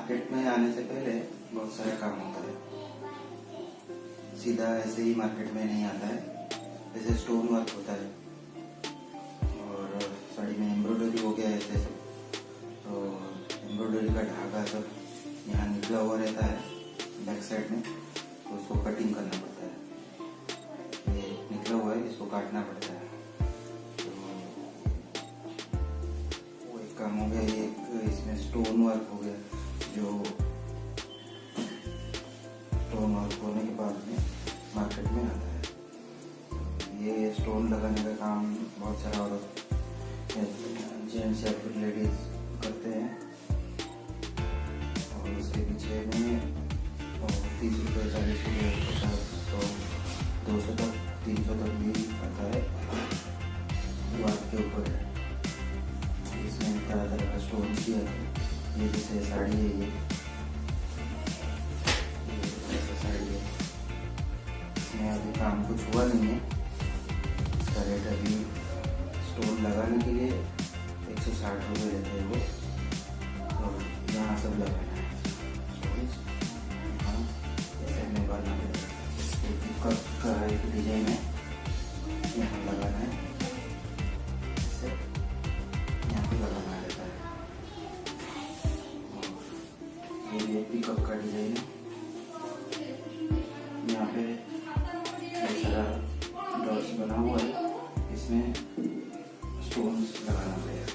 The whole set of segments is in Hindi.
मार्केट में आने से पहले बहुत सारा काम होता है। सीधा ऐसे ही मार्केट में नहीं आता है, जैसे स्टोन वर्क होता है और साड़ी में एम्ब्रॉयडरी हो गया ऐसे सब। तो एम्ब्रॉयडरी का धागा सब यहाँ निकला हुआ रहता है बैक साइड में, तो उसको कटिंग करना पड़ता है। ये निकला हुआ है, इसको काटना पड़ता है। तो वो एक काम हो गया। एक इसमें स्टोन वर्क हो गया, जो स्टोन वर्क होने के बाद में मार्केट में आता है। ये स्टोन लगाने का काम बहुत सारा औरत जेंट्स या फिर लेडीज करते हैं। और उसके पीछे में 30 रुपये, 40 रुपये, 50, 100, 200 तक, 300 तक भी आता है। बात के ऊपर है। इसमें तरह तरह का स्टोन किया है। ये जैसे साड़ी है, ये साड़ी है। इसमें अभी काम कुछ हुआ नहीं है। इसका रेट अभी स्टोन लगाने के लिए 160 रुपये रहते हैं वो। और यहाँ सब लगाना है स्टोन, हाँ ऐसे में भरना पड़ेगा। कट का एक डिजाइन है, यहाँ लगाना है, ऐसे यहाँ पे लगाना रहता है। और ये पिकअप का डिजाइन है। यहाँ पे बहुत सारा डॉट्स बना हुआ है, इसमें स्टोन्स लगाना पड़ेगा।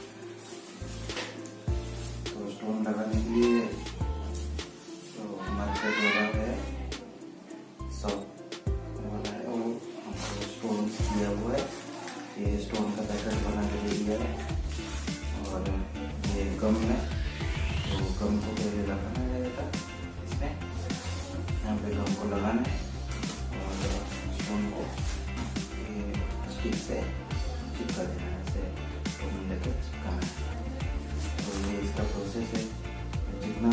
तो स्टोन लगाने के लिए तो मार्केट वाला है, सब वाला है, वो हमको स्टोन दिया हुआ है। ये स्टोन का पैकेट बना के दे दिया है। और ये गम है, तो गम को पहले लगाना रहेगा इसमें। यहाँ पे गम को लगाना है और स्टोन को स्टिक से चिपका देना है, ऐसे स्टोन लेके चिपकाना है। तो ये इसका प्रोसेस है। जितना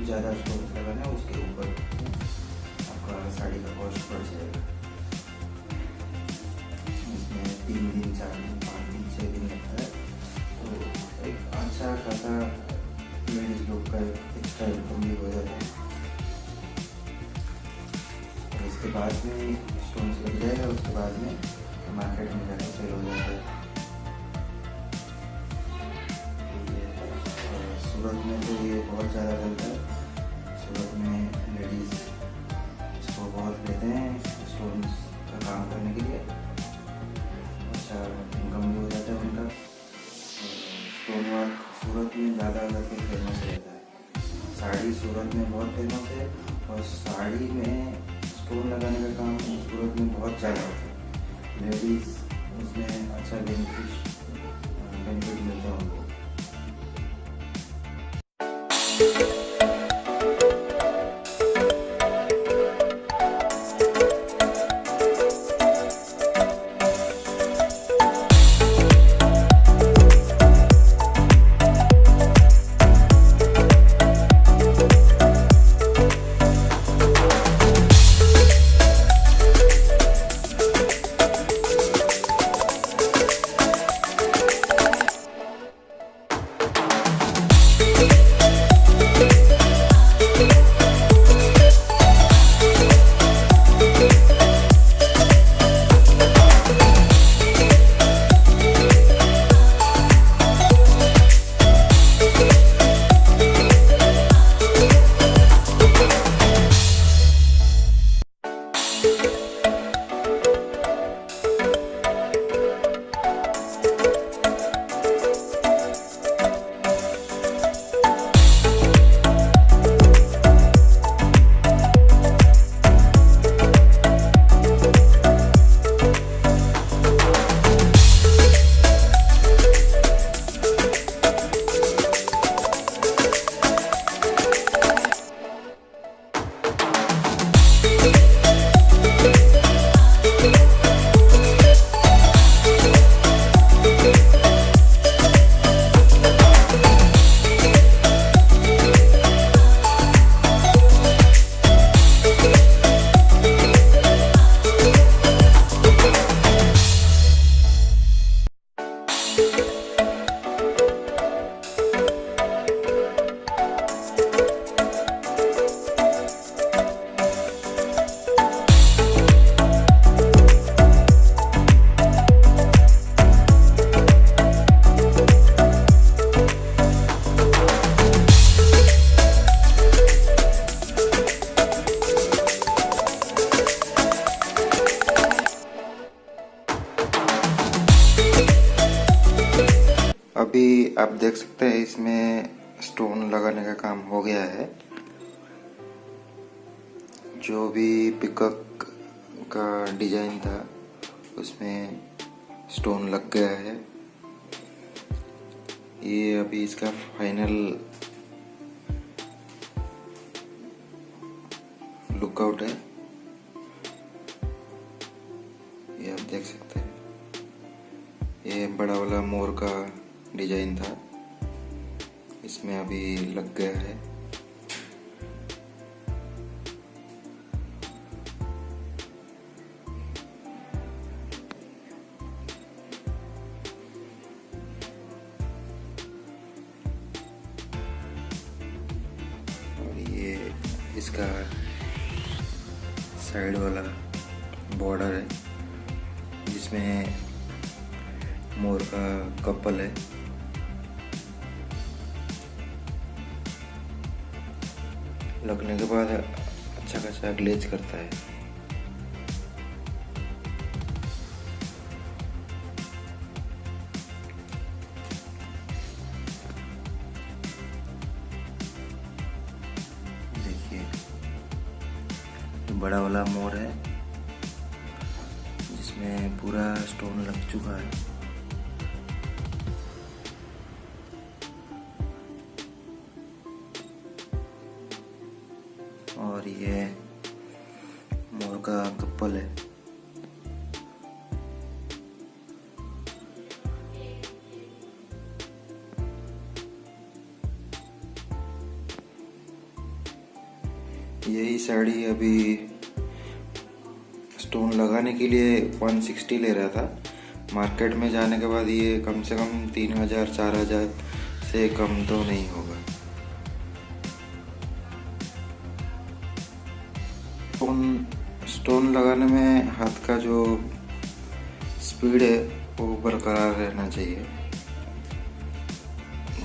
ज़्यादा स्टोन लगाना है उसके ऊपर आपका साड़ी का कॉस्ट बढ़ जाएगा। इसमें 3 दिन, 4 दिन, 5 दिन, 6 दिन लगता है। तो एक अच्छा खासा लेडीज लोग का एक्स्ट्रा इनकम भी हो जाता है। और इसके बाद में स्टोन्स लग जाएगा, उसके बाद में मार्केट में जाकर सेल हो जाता है। सूरत में तो ये बहुत ज़्यादा चलता है। सूरत में लेडीज़ इसको बहुत लेते हैं स्टोन्स का काम करने के लिए। अच्छा इनकम भी हो जाता है उनका। स्टोन वर्क सूरत में ज़्यादा करके फेमस रहता है। साड़ी सूरत में बहुत फेमस है और साड़ी में स्टोन लगाने का काम सूरत में बहुत ज़्यादा होता है। लेडीज़ उसमें अच्छा बेनिफिट मिलता है उनको। अभी आप देख सकते हैं इसमें स्टोन लगाने का काम हो गया है। जो भी पिकअप का डिजाइन था उसमें स्टोन लग गया है। ये अभी इसका फाइनल लुकआउट है, ये आप देख सकते हैं। ये बड़ा वाला मोर का डिजाइन था, इसमें अभी लग गया है। और ये इसका साइड वाला बॉर्डर है जिसमें मोर का कपल है। लगने के बाद अच्छा खासा ग्लेज करता है। देखिए बड़ा वाला मोर है जिसमें पूरा स्टोन लग चुका है। और ये मोर का कपल है। यही साड़ी अभी स्टोन लगाने के लिए 160 ले रहा था। मार्केट में जाने के बाद ये कम से कम 3000 4000 से कम तो नहीं होगा। स्टोन लगाने में हाथ का जो स्पीड है वो बरकरार रहना चाहिए,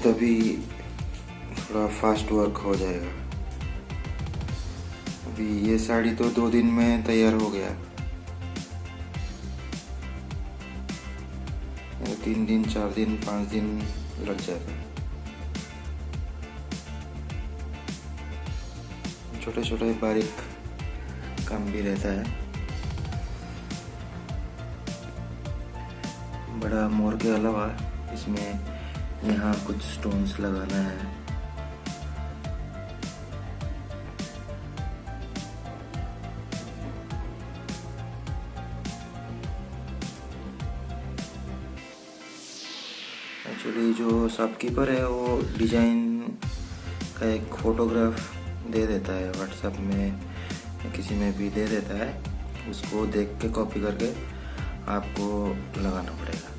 तभी थोड़ा फास्ट वर्क हो जाएगा। अभी ये साड़ी तो 2 दिन में तैयार हो गया, 3 दिन 4 दिन 5 दिन लग जाता है। छोटे छोटे बारीक काम भी रहता है। बड़ा मोर के अलावा इसमें यहाँ कुछ स्टोन्स लगाना है। एक्चुअली जो शॉपकीपर है वो डिजाइन का एक फोटोग्राफ दे देता है, व्हाट्सएप में किसी में भी दे देता है। उसको देख के कॉपी करके आपको लगाना पड़ेगा।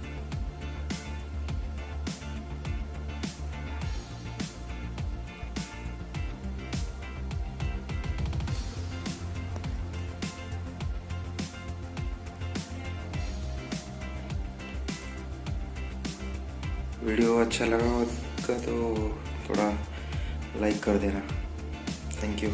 वीडियो अच्छा लगा होगा तो थोड़ा लाइक कर देना। Thank you.